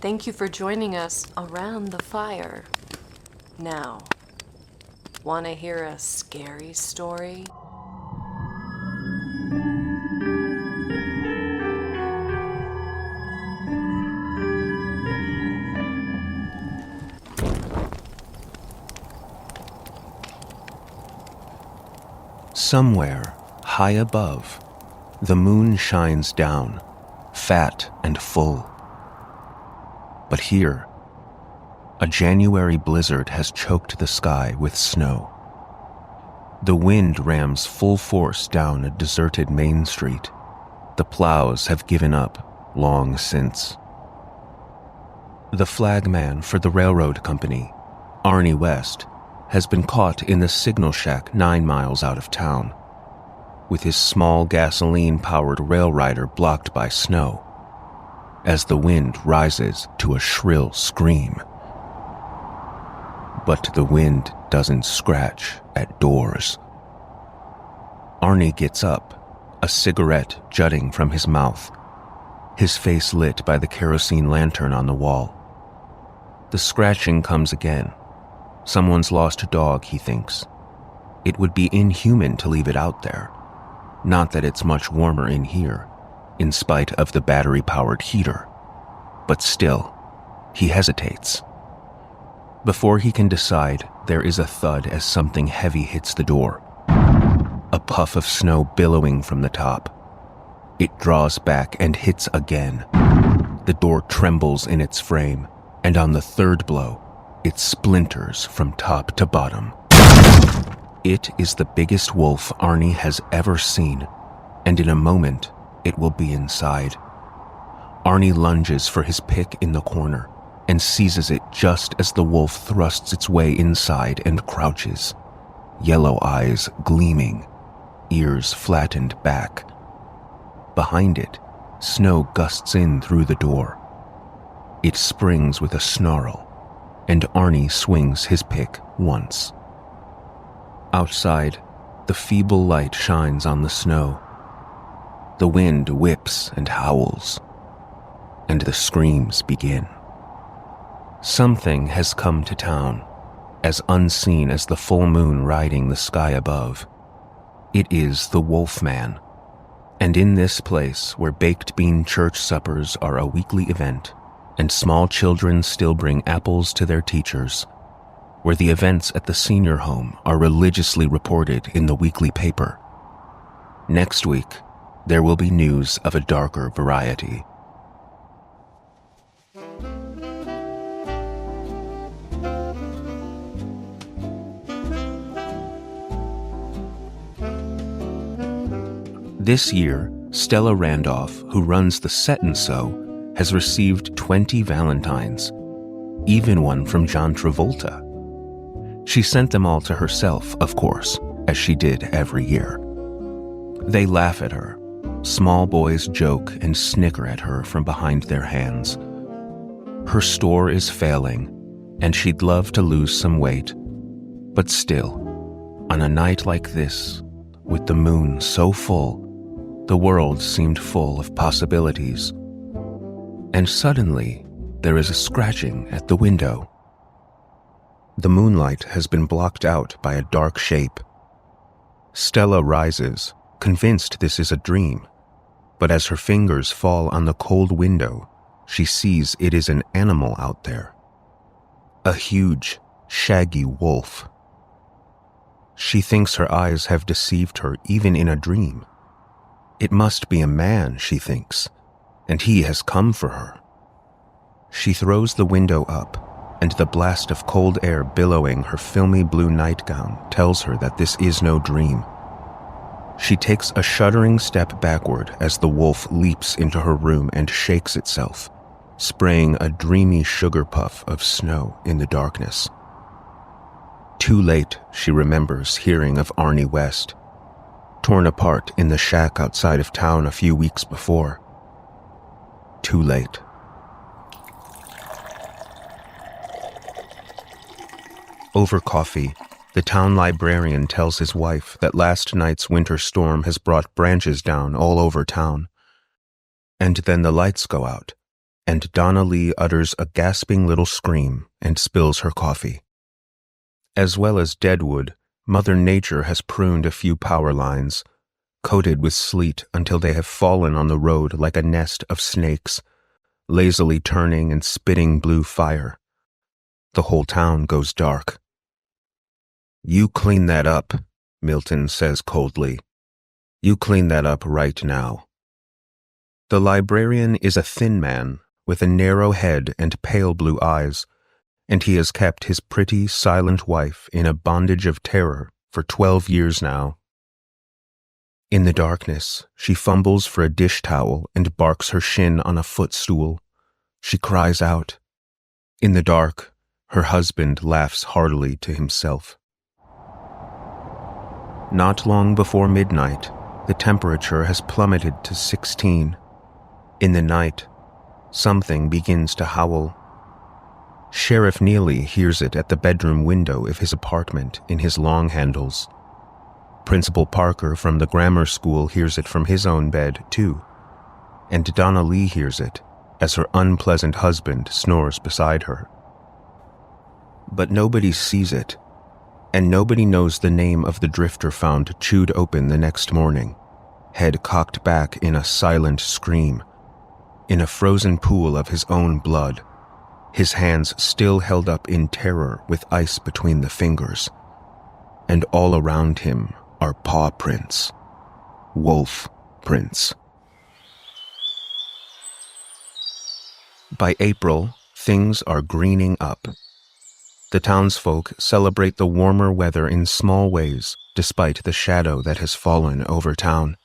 Thank you for joining us around the fire. Now, want to hear a scary story? Somewhere, high above, the moon shines down, fat and full. But here, a January blizzard has choked the sky with snow. The wind rams full force down a deserted main street. The plows have given up long since. The flagman for the railroad company, Arnie West, has been caught in the signal shack 9 miles out of town, with his small gasoline-powered rail rider blocked by snow, as the wind rises to a shrill scream. But the wind doesn't scratch at doors. Arnie gets up, a cigarette jutting from his mouth, his face lit by the kerosene lantern on the wall. The scratching comes again. Someone's lost a dog, he thinks. It would be inhuman to leave it out there. Not that it's much warmer in here, in spite of the battery-powered heater. But still, he hesitates. Before he can decide, there is a thud as something heavy hits the door. A puff of snow billowing from the top. It draws back and hits again. The door trembles in its frame, and on the third blow, it splinters from top to bottom. It is the biggest wolf Arnie has ever seen, and in a moment, it will be inside. Arnie lunges for his pick in the corner and seizes it just as the wolf thrusts its way inside and crouches, yellow eyes gleaming, ears flattened back. Behind it, snow gusts in through the door. It springs with a snarl, and Arnie swings his pick once. Outside, the feeble light shines on the snow. The wind whips and howls, and the screams begin. Something has come to town, as unseen as the full moon riding the sky above. It is the Wolfman, and in this place where baked bean church suppers are a weekly event, and small children still bring apples to their teachers, where the events at the senior home are religiously reported in the weekly paper. Next week, there will be news of a darker variety. This year, Stella Randolph, who runs the Set and Sew, has received 20 Valentines, even one from John Travolta. She sent them all to herself, of course, as she did every year. They laugh at her. Small boys joke and snicker at her from behind their hands. Her store is failing, and she'd love to lose some weight. But still, on a night like this, with the moon so full, the world seemed full of possibilities. And suddenly, there is a scratching at the window. The moonlight has been blocked out by a dark shape. Stella rises, convinced this is a dream, but as her fingers fall on the cold window, she sees it is an animal out there. A huge, shaggy wolf. She thinks her eyes have deceived her even in a dream. It must be a man, she thinks, and he has come for her. She throws the window up, and the blast of cold air billowing her filmy blue nightgown tells her that this is no dream. She takes a shuddering step backward as the wolf leaps into her room and shakes itself, spraying a dreamy sugar puff of snow in the darkness. Too late, she remembers hearing of Arnie West, torn apart in the shack outside of town a few weeks before. Too late. Over coffee, the town librarian tells his wife that last night's winter storm has brought branches down all over town. And then the lights go out, and Donna Lee utters a gasping little scream and spills her coffee. As well as deadwood, Mother Nature has pruned a few power lines, coated with sleet until they have fallen on the road like a nest of snakes, lazily turning and spitting blue fire. The whole town goes dark. "You clean that up," Milton says coldly. "You clean that up right now." The librarian is a thin man with a narrow head and pale blue eyes, and he has kept his pretty, silent wife in a bondage of terror for 12 years now. In the darkness, she fumbles for a dish towel and barks her shin on a footstool. She cries out. In the dark, her husband laughs heartily to himself. Not long before midnight, the temperature has plummeted to 16. In the night, something begins to howl. Sheriff Neely hears it at the bedroom window of his apartment in his long handles. Principal Parker from the grammar school hears it from his own bed, too. And Donna Lee hears it as her unpleasant husband snores beside her. But nobody sees it, and nobody knows the name of the drifter found chewed open the next morning, head cocked back in a silent scream, in a frozen pool of his own blood, his hands still held up in terror with ice between the fingers. And all around him are paw prints, wolf prints. By April, things are greening up. The townsfolk celebrate the warmer weather in small ways, despite the shadow that has fallen over town.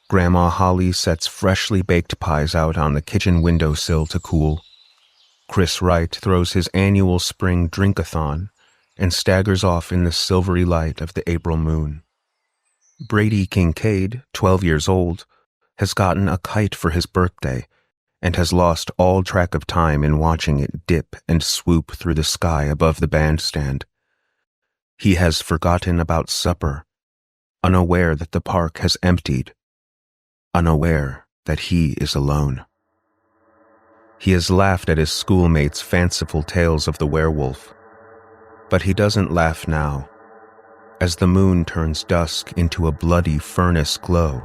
Grandma Holly sets freshly baked pies out on the kitchen windowsill to cool. Chris Wright throws his annual spring drink-a-thon and staggers off in the silvery light of the April moon. Brady Kincaid, 12 years old, has gotten a kite for his birthday and has lost all track of time in watching it dip and swoop through the sky above the bandstand. He has forgotten about supper, unaware that the park has emptied, unaware that he is alone. He has laughed at his schoolmates' fanciful tales of the werewolf, but he doesn't laugh now. As the moon turns dusk into a bloody furnace glow,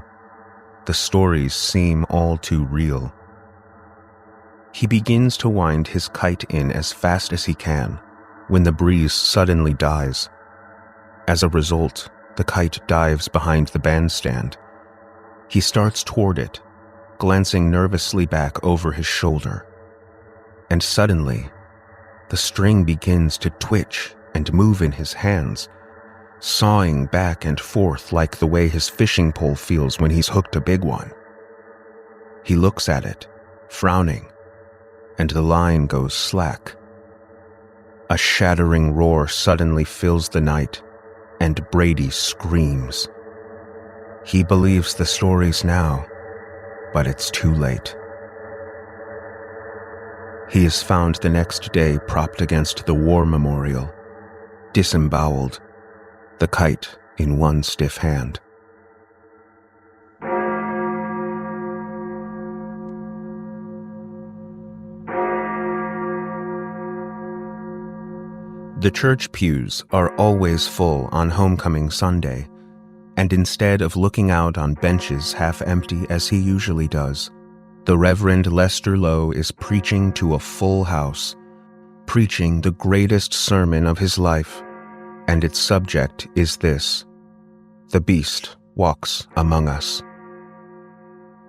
the stories seem all too real. He begins to wind his kite in as fast as he can when the breeze suddenly dies. As a result, the kite dives behind the bandstand. He starts toward it, glancing nervously back over his shoulder. And suddenly, the string begins to twitch and move in his hands, sawing back and forth like the way his fishing pole feels when he's hooked a big one. He looks at it, frowning, and the line goes slack. A shattering roar suddenly fills the night, and Brady screams. He believes the stories now, but it's too late. He is found the next day propped against the war memorial, disemboweled, the kite in one stiff hand. The church pews are always full on homecoming Sunday, and instead of looking out on benches half empty as he usually does, the Reverend Lester Lowe is preaching to a full house, preaching the greatest sermon of his life, and its subject is this: the beast walks among us.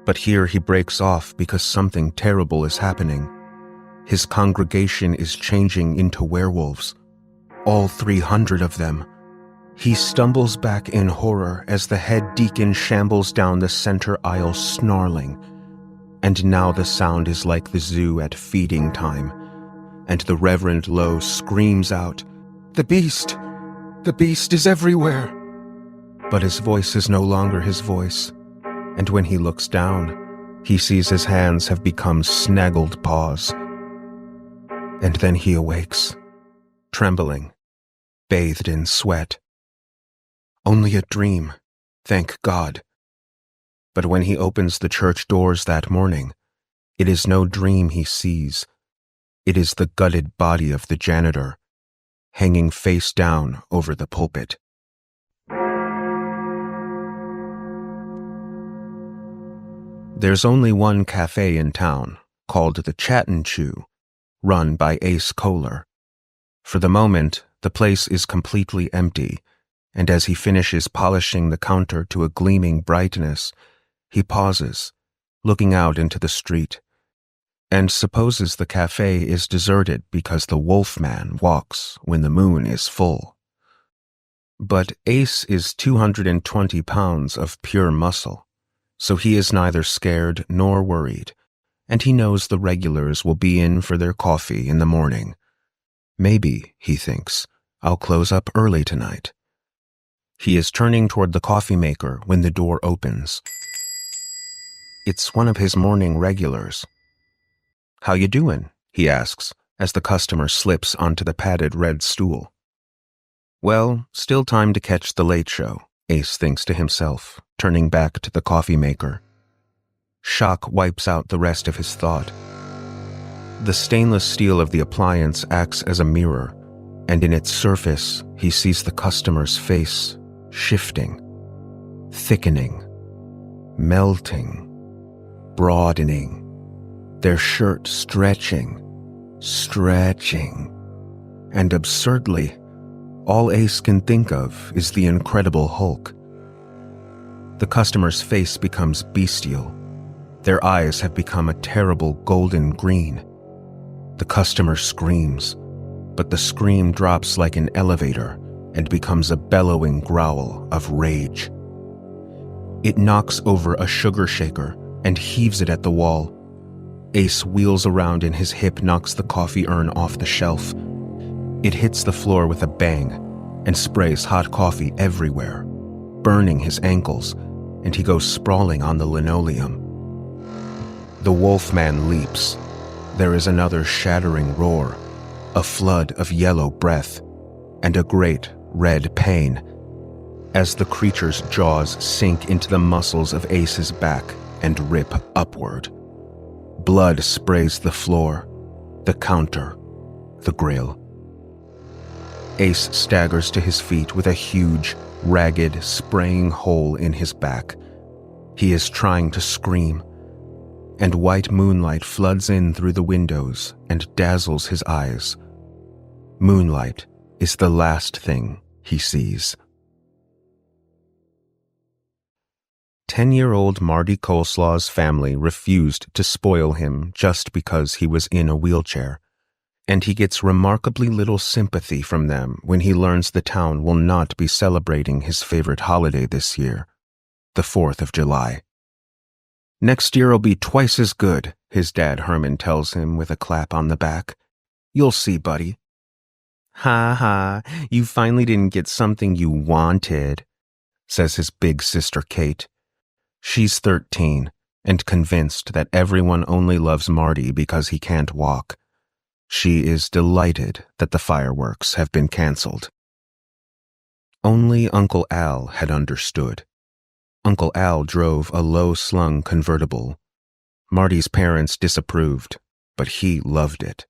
But here he breaks off because something terrible is happening. His congregation is changing into werewolves, all 300 of them. He stumbles back in horror as the head deacon shambles down the center aisle snarling. And now the sound is like the zoo at feeding time, and the Reverend Lowe screams out, "The beast! The beast is everywhere!" But his voice is no longer his voice, and when he looks down, he sees his hands have become snaggled paws. And then he awakes, trembling, bathed in sweat. Only a dream, thank God. But when he opens the church doors that morning, It is no dream he sees. It is the gutted body of the janitor, hanging face down over the pulpit. There's only one cafe in town, called the Chat and Chew, run by Ace Kohler. For the moment, the place is completely empty, and as he finishes polishing the counter to a gleaming brightness, he pauses, looking out into the street, and supposes the cafe is deserted because the Wolfman walks when the moon is full. But Ace is 220 pounds of pure muscle, so he is neither scared nor worried, and he knows the regulars will be in for their coffee in the morning. Maybe, he thinks, I'll close up early tonight. He is turning toward the coffee maker when the door opens. It's one of his morning regulars. "How you doing?" he asks, as the customer slips onto the padded red stool. Well, still time to catch the late show, Ace thinks to himself, turning back to the coffee maker. Shock wipes out the rest of his thought. The stainless steel of the appliance acts as a mirror, and in its surface he sees the customer's face shifting, thickening, melting, broadening, their shirt stretching, and absurdly, all Ace can think of is the Incredible Hulk. The customer's face becomes bestial. Their eyes have become a terrible golden green. The customer screams, but the scream drops like an elevator and becomes a bellowing growl of rage. It knocks over a sugar shaker and heaves it at the wall. Ace wheels around and his hip knocks the coffee urn off the shelf. It hits the floor with a bang and sprays hot coffee everywhere, burning his ankles, and he goes sprawling on the linoleum. The Wolfman leaps. There is another shattering roar, a flood of yellow breath, and a great red pain as the creature's jaws sink into the muscles of Ace's back and rip upward. Blood sprays the floor, the counter, the grill. Ace staggers to his feet with a huge, ragged, spraying hole in his back. He is trying to scream, and white moonlight floods in through the windows and dazzles his eyes. Moonlight is the last thing he sees. 10-year-old Marty Coleslaw's family refused to spoil him just because he was in a wheelchair, and he gets remarkably little sympathy from them when he learns the town will not be celebrating his favorite holiday this year, the 4th of July. "Next year'll be twice as good," his dad Herman tells him with a clap on the back. "You'll see, buddy." "Ha ha, you finally didn't get something you wanted," says his big sister Kate. She's 13 and convinced that everyone only loves Marty because he can't walk. She is delighted that the fireworks have been canceled. Only Uncle Al had understood. Uncle Al drove a low-slung convertible. Marty's parents disapproved, but he loved it.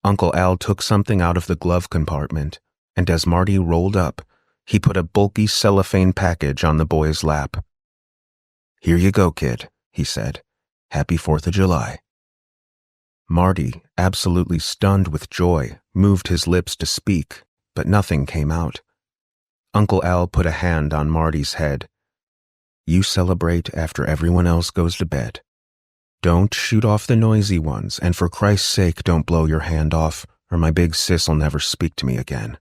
Uncle Al took something out of the glove compartment, and as Marty rolled up, he put a bulky cellophane package on the boy's lap. "Here you go, kid," he said. "Happy 4th of July." Marty, absolutely stunned with joy, moved his lips to speak, but nothing came out. Uncle Al put a hand on Marty's head. "You celebrate after everyone else goes to bed. Don't shoot off the noisy ones, and for Christ's sake don't blow your hand off, or my big sis'll never speak to me again."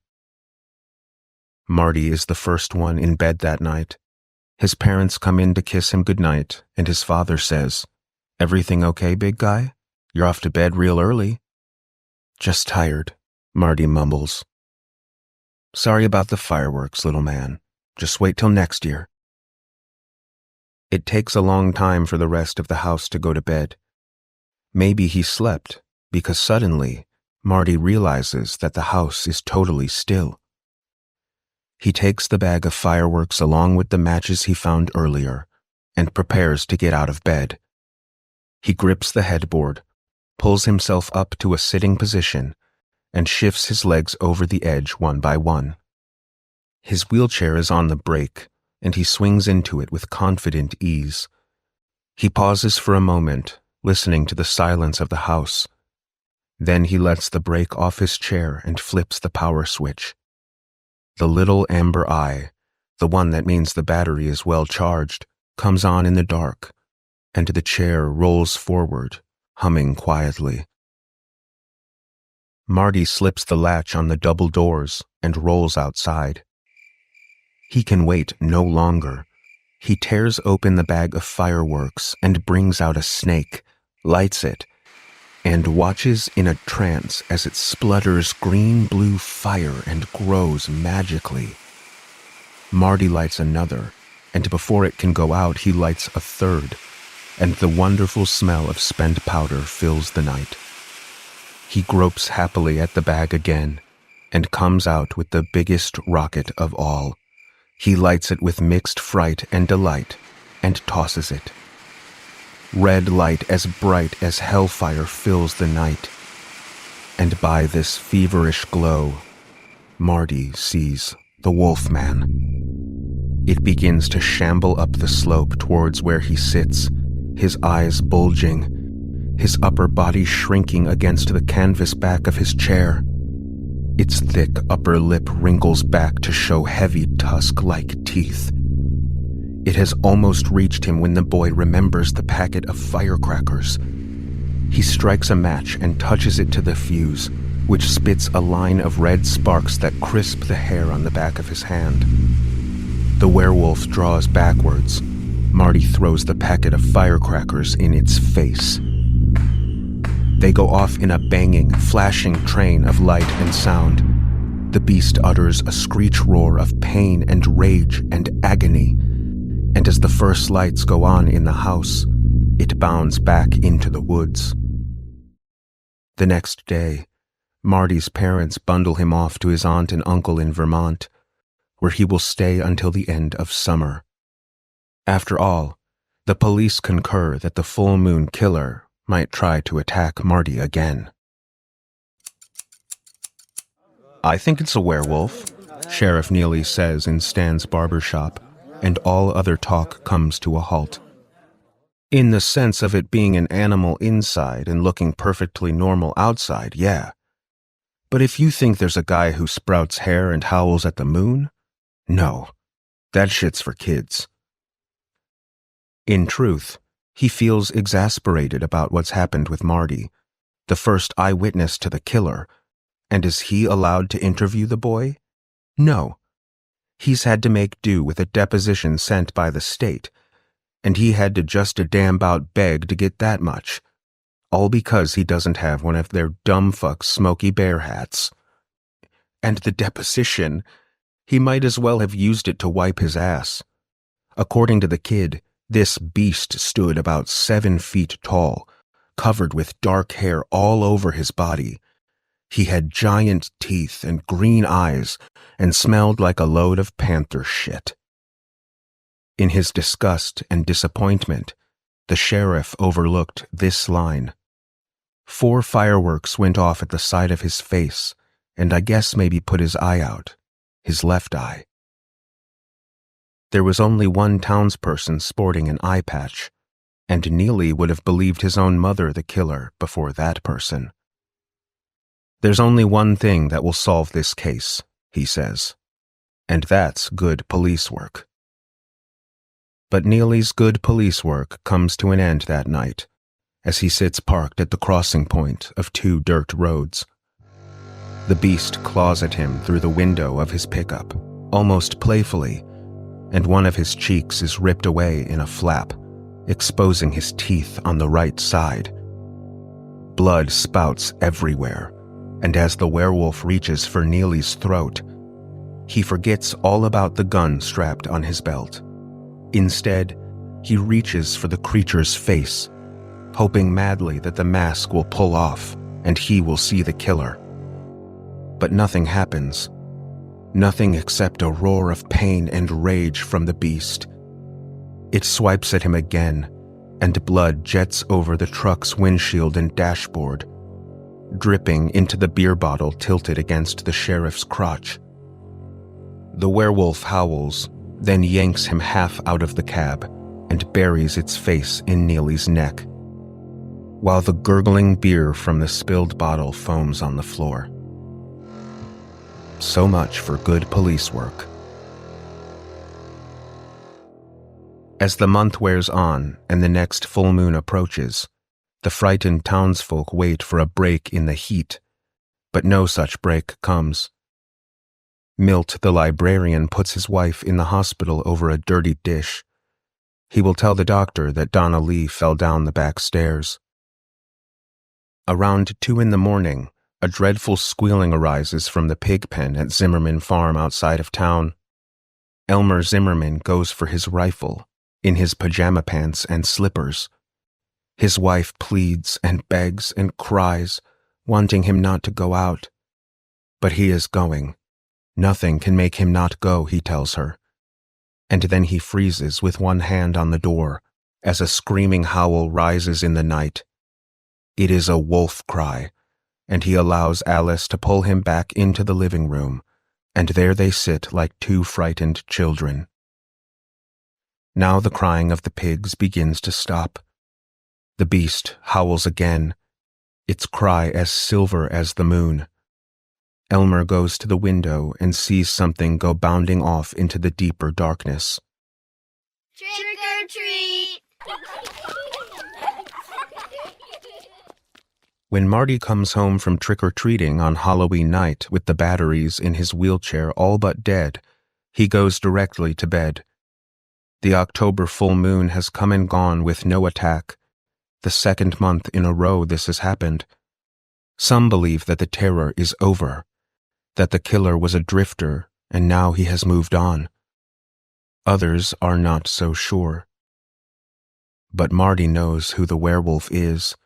Marty is the first one in bed that night. His parents come in to kiss him goodnight, and his father says, "Everything okay, big guy? You're off to bed real early." "Just tired," Marty mumbles. "Sorry about the fireworks, little man. Just wait till next year." It takes a long time for the rest of the house to go to bed. Maybe he slept, because suddenly, Marty realizes that the house is totally still. He takes the bag of fireworks along with the matches he found earlier and prepares to get out of bed. He grips the headboard, pulls himself up to a sitting position, and shifts his legs over the edge one by one. His wheelchair is on the brake, and he swings into it with confident ease. He pauses for a moment, listening to the silence of the house. Then he lets the brake off his chair and flips the power switch. The little amber eye, the one that means the battery is well charged, comes on in the dark, and the chair rolls forward, humming quietly. Marty slips the latch on the double doors and rolls outside. He can wait no longer. He tears open the bag of fireworks and brings out a snake, lights it, and watches in a trance as it splutters green-blue fire and grows magically. Marty lights another, and before it can go out, he lights a third, and the wonderful smell of spent powder fills the night. He gropes happily at the bag again, and comes out with the biggest rocket of all. He lights it with mixed fright and delight, and tosses it. Red light as bright as hellfire fills the night, and by this feverish glow, Marty sees the Wolfman. It begins to shamble up the slope towards where he sits, his eyes bulging, his upper body shrinking against the canvas back of his chair. Its thick upper lip wrinkles back to show heavy tusk-like teeth. It has almost reached him when the boy remembers the packet of firecrackers. He strikes a match and touches it to the fuse, which spits a line of red sparks that crisp the hair on the back of his hand. The werewolf draws backwards. Marty throws the packet of firecrackers in its face. They go off in a banging, flashing train of light and sound. The beast utters a screech roar of pain and rage and agony, and as the first lights go on in the house, it bounds back into the woods. The next day, Marty's parents bundle him off to his aunt and uncle in Vermont, where he will stay until the end of summer. After all, the police concur that the full moon killer might try to attack Marty again. "I think it's a werewolf," Sheriff Neely says in Stan's barbershop, and all other talk comes to a halt. "In the sense of it being an animal inside and looking perfectly normal outside, yeah. But if you think there's a guy who sprouts hair and howls at the moon, no, that shit's for kids." In truth, he feels exasperated about what's happened with Marty, the first eyewitness to the killer, and is he allowed to interview the boy? No. He's had to make do with a deposition sent by the state, and he had to just a damn about beg to get that much, all because he doesn't have one of their dumb fuck Smokey Bear hats. And the deposition, he might as well have used it to wipe his ass. According to the kid, this beast stood about 7 feet tall, covered with dark hair all over his body. He had giant teeth and green eyes and smelled like a load of panther shit. In his disgust and disappointment, the sheriff overlooked this line. 4 fireworks went off at the side of his face, and I guess maybe put his eye out, his left eye. There was only one townsperson sporting an eye patch, and Neely would have believed his own mother the killer before that person. "There's only one thing that will solve this case," he says, "and that's good police work." But Neely's good police work comes to an end that night, as he sits parked at the crossing point of 2 dirt roads. The beast claws at him through the window of his pickup, almost playfully, and one of his cheeks is ripped away in a flap, exposing his teeth on the right side. Blood spouts everywhere, and as the werewolf reaches for Neely's throat, he forgets all about the gun strapped on his belt. Instead, he reaches for the creature's face, hoping madly that the mask will pull off and he will see the killer. But nothing happens. Nothing except a roar of pain and rage from the beast. It swipes at him again, and blood jets over the truck's windshield and dashboard, dripping into the beer bottle tilted against the sheriff's crotch. The werewolf howls, then yanks him half out of the cab and buries its face in Neely's neck, while the gurgling beer from the spilled bottle foams on the floor. So much for good police work. As the month wears on and the next full moon approaches, the frightened townsfolk wait for a break in the heat, but no such break comes. Milt, the librarian, puts his wife in the hospital over a dirty dish. He will tell the doctor that Donna Lee fell down the back stairs. Around 2 a.m, a dreadful squealing arises from the pig pen at Zimmerman Farm outside of town. Elmer Zimmerman goes for his rifle, in his pajama pants and slippers. His wife pleads and begs and cries, wanting him not to go out. But he is going. Nothing can make him not go, he tells her. And then he freezes with one hand on the door as a screaming howl rises in the night. It is a wolf cry, and he allows Alice to pull him back into the living room, and there they sit like 2 frightened children. Now the crying of the pigs begins to stop. The beast howls again, its cry as silver as the moon. Elmer goes to the window and sees something go bounding off into the deeper darkness. Trick or treat! When Marty comes home from trick-or-treating on Halloween night with the batteries in his wheelchair all but dead, he goes directly to bed. The October full moon has come and gone with no attack. The 2nd month in a row this has happened. Some believe that the terror is over, that the killer was a drifter and now he has moved on. Others are not so sure. But Marty knows who the werewolf is,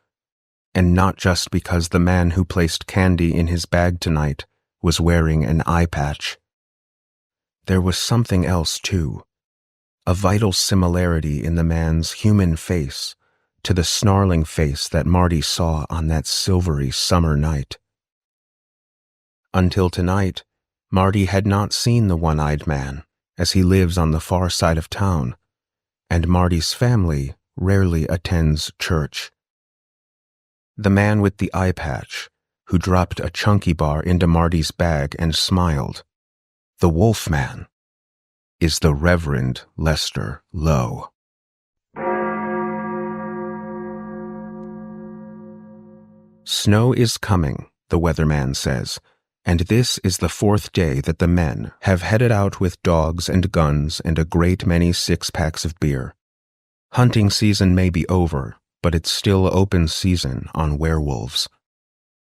and not just because the man who placed candy in his bag tonight was wearing an eye patch. There was something else, too, a vital similarity in the man's human face to the snarling face that Marty saw on that silvery summer night. Until tonight, Marty had not seen the one-eyed man, as he lives on the far side of town, and Marty's family rarely attends church. The man with the eye patch, who dropped a chunky bar into Marty's bag and smiled, the wolf man, is the Reverend Lester Lowe. Snow is coming, the weatherman says, and this is the 4th day that the men have headed out with dogs and guns and a great many 6-packs of beer. Hunting season may be over, but it's still open season on werewolves.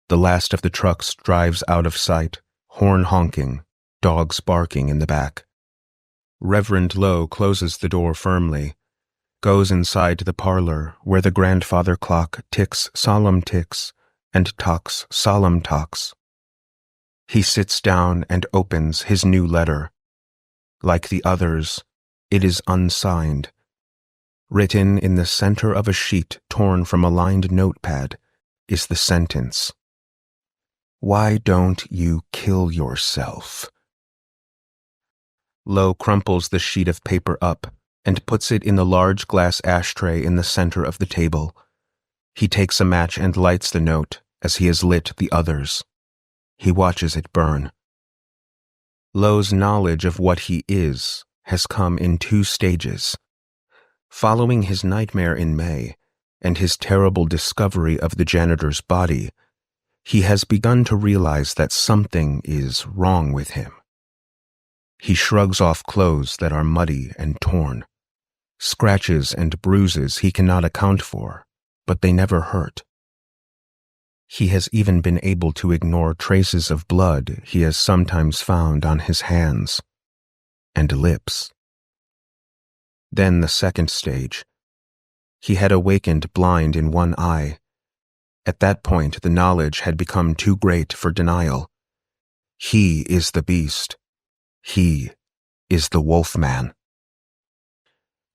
The last of the trucks drives out of sight, horn honking, dogs barking in the back. Reverend Lowe closes the door firmly, goes inside the parlor where the grandfather clock ticks solemn ticks and talks solemn talks. He sits down and opens his new letter. Like the others, it is unsigned. Written in the center of a sheet torn from a lined notepad is the sentence, "Why don't you kill yourself?" Lowe crumples the sheet of paper up and puts it in the large glass ashtray in the center of the table. He takes a match and lights the note as he has lit the others. He watches it burn. Lowe's knowledge of what he is has come in 2 stages. Following his nightmare in May and his terrible discovery of the janitor's body, he has begun to realize that something is wrong with him. He shrugs off clothes that are muddy and torn, scratches and bruises he cannot account for, but they never hurt. He has even been able to ignore traces of blood he has sometimes found on his hands and lips. Then the 2nd stage. He had awakened blind in one eye. At that point, the knowledge had become too great for denial. He is the beast. He is the wolf man.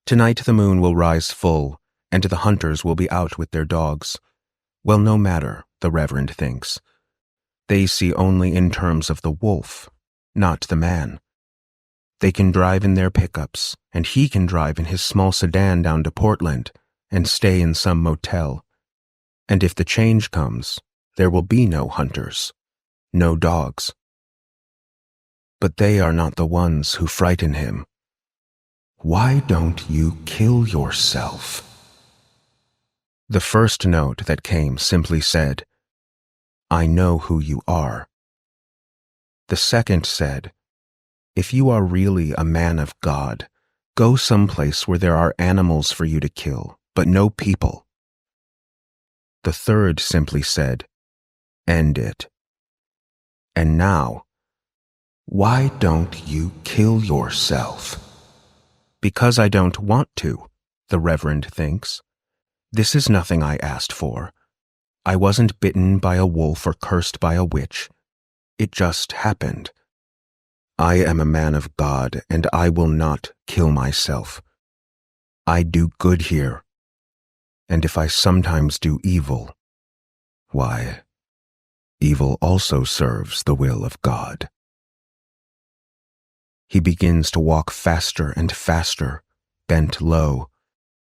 Tonight the moon will rise full, and the hunters will be out with their dogs. Well, no matter, the Reverend thinks. They see only in terms of the wolf, not the man. They can drive in their pickups, and he can drive in his small sedan down to Portland and stay in some motel. And if the change comes, there will be no hunters, no dogs. But they are not the ones who frighten him. Why don't you kill yourself? The first note that came simply said, I know who you are. The second said, if you are really a man of God, go someplace where there are animals for you to kill, but no people. The third simply said, end it. And now, why don't you kill yourself? Because I don't want to, the Reverend thinks. This is nothing I asked for. I wasn't bitten by a wolf or cursed by a witch. It just happened. I am a man of God, and I will not kill myself. I do good here. And if I sometimes do evil, why, evil also serves the will of God. He begins to walk faster and faster, bent low,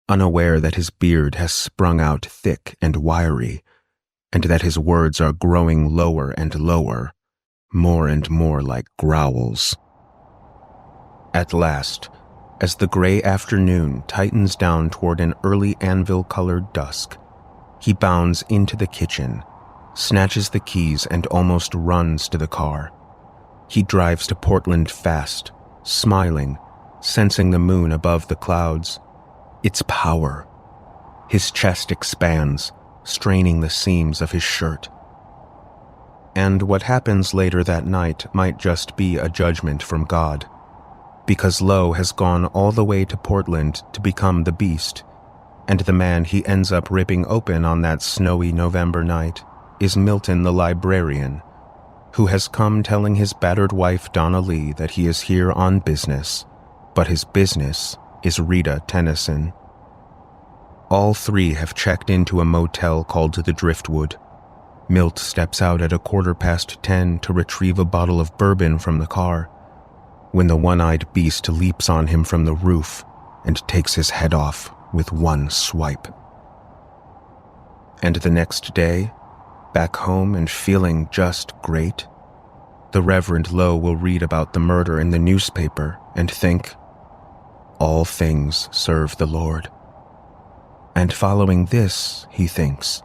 unaware that his beard has sprung out thick and wiry, and that his words are growing lower and lower, more and more like growls. At last, as the gray afternoon tightens down toward an early anvil-colored dusk, he bounds into the kitchen, snatches the keys, and almost runs to the car. He drives to Portland fast, smiling, sensing the moon above the clouds. Its power. His chest expands, straining the seams of his shirt. And what happens later that night might just be a judgment from God, because Lowe has gone all the way to Portland to become the beast, and the man he ends up ripping open on that snowy November night is Milton the librarian, who has come telling his battered wife Donna Lee that he is here on business, but his business is Rita Tennyson. All three have checked into a motel called the Driftwood. Milt steps out at 10:15 to retrieve a bottle of bourbon from the car, when the one-eyed beast leaps on him from the roof and takes his head off with one swipe. And the next day, back home and feeling just great, the Reverend Lowe will read about the murder in the newspaper and think, all things serve the Lord. And following this, he thinks,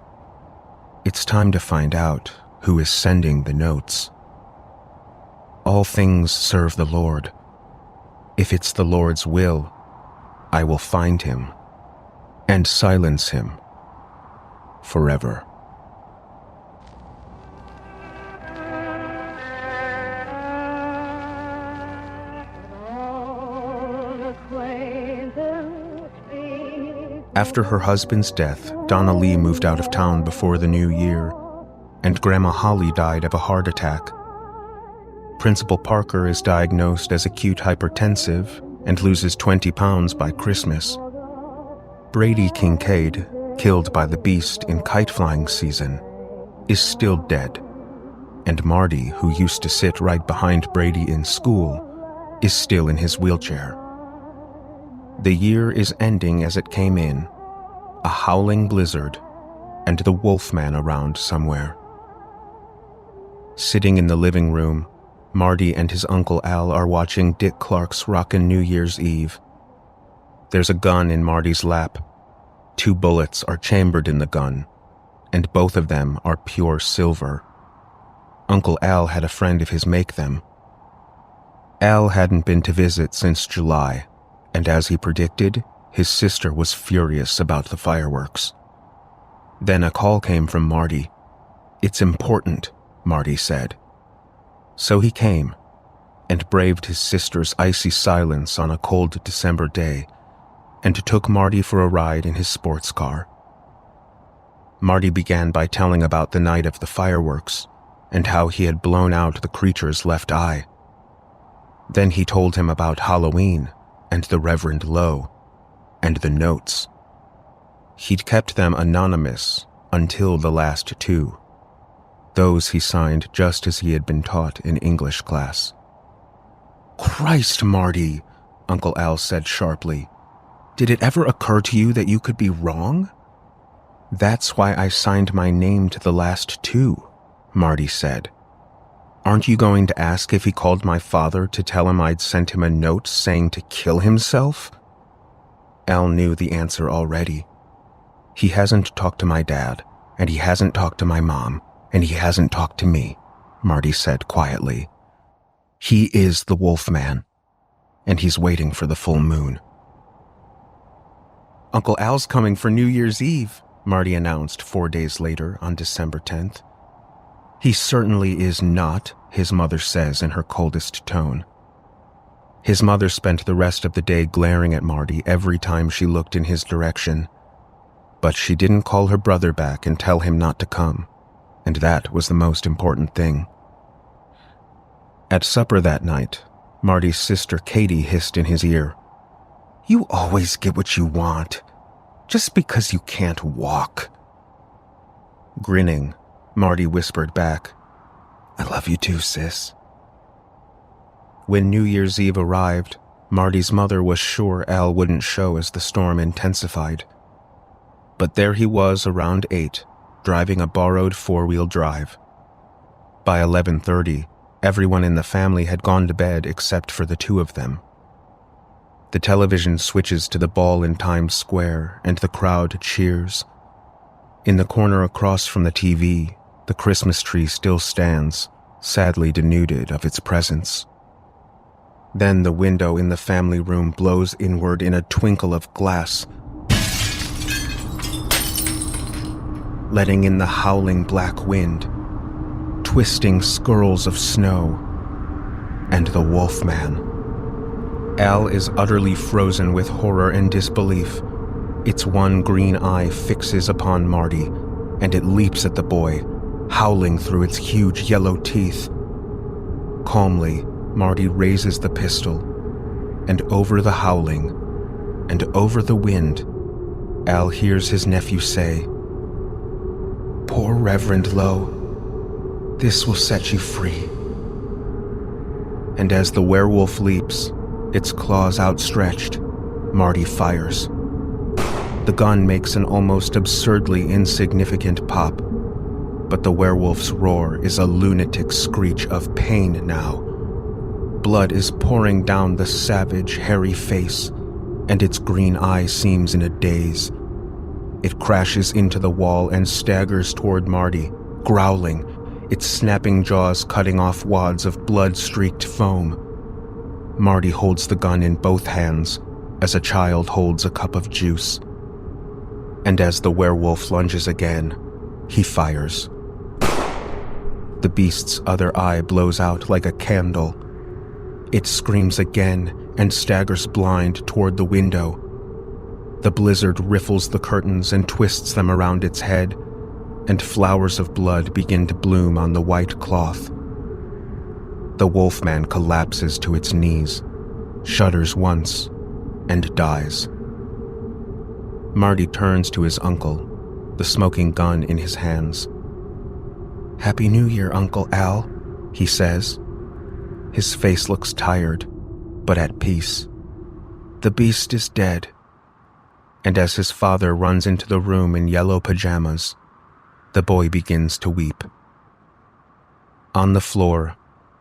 it's time to find out who is sending the notes. All things serve the Lord. If it's the Lord's will, I will find him and silence him forever. After her husband's death, Donna Lee moved out of town before the new year, and Grandma Holly died of a heart attack. Principal Parker is diagnosed as acute hypertensive and loses 20 pounds by Christmas. Brady Kincaid, killed by the beast in kite-flying season, is still dead, and Marty, who used to sit right behind Brady in school, is still in his wheelchair. The year is ending as it came in, a howling blizzard, and the Wolfman around somewhere. Sitting in the living room, Marty and his Uncle Al are watching Dick Clark's Rockin' New Year's Eve. There's a gun in Marty's lap. 2 bullets are chambered in the gun, and both of them are pure silver. Uncle Al had a friend of his make them. Al hadn't been to visit since July, and as he predicted, his sister was furious about the fireworks. Then a call came from Marty. It's important, Marty said. So he came, and braved his sister's icy silence on a cold December day, and took Marty for a ride in his sports car. Marty began by telling about the night of the fireworks, and how he had blown out the creature's left eye. Then he told him about Halloween, and the Reverend Lowe, and the notes. He'd kept them anonymous until the last two. Those he signed just as he had been taught in English class. "Christ, Marty," Uncle Al said sharply. "Did it ever occur to you that you could be wrong?" "That's why I signed my name to the last two," Marty said. "Aren't you going to ask if he called my father to tell him I'd sent him a note saying to kill himself?" Al knew the answer already. "He hasn't talked to my dad, and he hasn't talked to my mom, and he hasn't talked to me," Marty said quietly. "He is the Wolfman, and he's waiting for the full moon." "Uncle Al's coming for New Year's Eve," Marty announced 4 days later on December 10th. "He certainly is not," his mother says in her coldest tone. His mother spent the rest of the day glaring at Marty every time she looked in his direction, but she didn't call her brother back and tell him not to come, and that was the most important thing. At supper that night, Marty's sister Katie hissed in his ear, "You always get what you want, just because you can't walk." Grinning, Marty whispered back, "I love you too, sis." When New Year's Eve arrived, Marty's mother was sure Al wouldn't show as the storm intensified. But there he was around 8, driving a borrowed 4-wheel drive. By 11:30, everyone in the family had gone to bed except for the two of them. The television switches to the ball in Times Square, and the crowd cheers. In the corner across from the TV, the Christmas tree still stands, sadly denuded of its presence. Then the window in the family room blows inward in a twinkle of glass, letting in the howling black wind, twisting skirls of snow, and the Wolfman. Al is utterly frozen with horror and disbelief. Its one green eye fixes upon Marty, and it leaps at the boy, howling through its huge yellow teeth. Calmly, Marty raises the pistol, and over the howling, and over the wind, Al hears his nephew say, "Poor Reverend Lowe, this will set you free." And as the werewolf leaps, its claws outstretched, Marty fires. The gun makes an almost absurdly insignificant pop, but the werewolf's roar is a lunatic screech of pain now. Blood is pouring down the savage, hairy face, and its green eye seems in a daze. It crashes into the wall and staggers toward Marty, growling, its snapping jaws cutting off wads of blood-streaked foam. Marty holds the gun in both hands, as a child holds a cup of juice. And as the werewolf lunges again, he fires. The beast's other eye blows out like a candle. It screams again and staggers blind toward the window. The blizzard riffles the curtains and twists them around its head, and flowers of blood begin to bloom on the white cloth. The Wolfman collapses to its knees, shudders once, and dies. Marty turns to his uncle, the smoking gun in his hands. "Happy New Year, Uncle Al," he says. His face looks tired, but at peace. The beast is dead. And as his father runs into the room in yellow pajamas, the boy begins to weep. On the floor,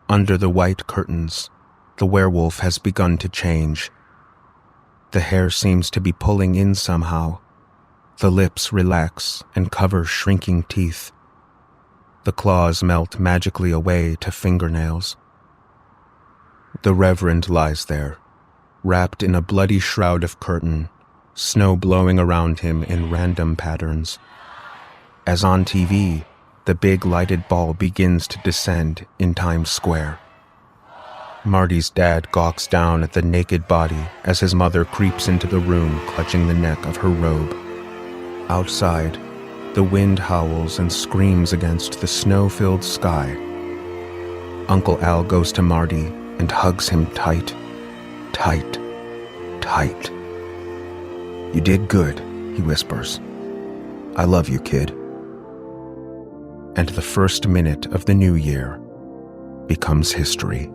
under the white curtains, the werewolf has begun to change. The hair seems to be pulling in somehow. The lips relax and cover shrinking teeth. The claws melt magically away to fingernails. The Reverend lies there, wrapped in a bloody shroud of curtain, snow blowing around him in random patterns. As on TV, the big lighted ball begins to descend in Times Square. Marty's dad gawks down at the naked body as his mother creeps into the room clutching the neck of her robe. Outside, the wind howls and screams against the snow-filled sky. Uncle Al goes to Marty and hugs him tight, tight, tight. "You did good," he whispers. I love you, kid. And the first minute of the new year becomes history.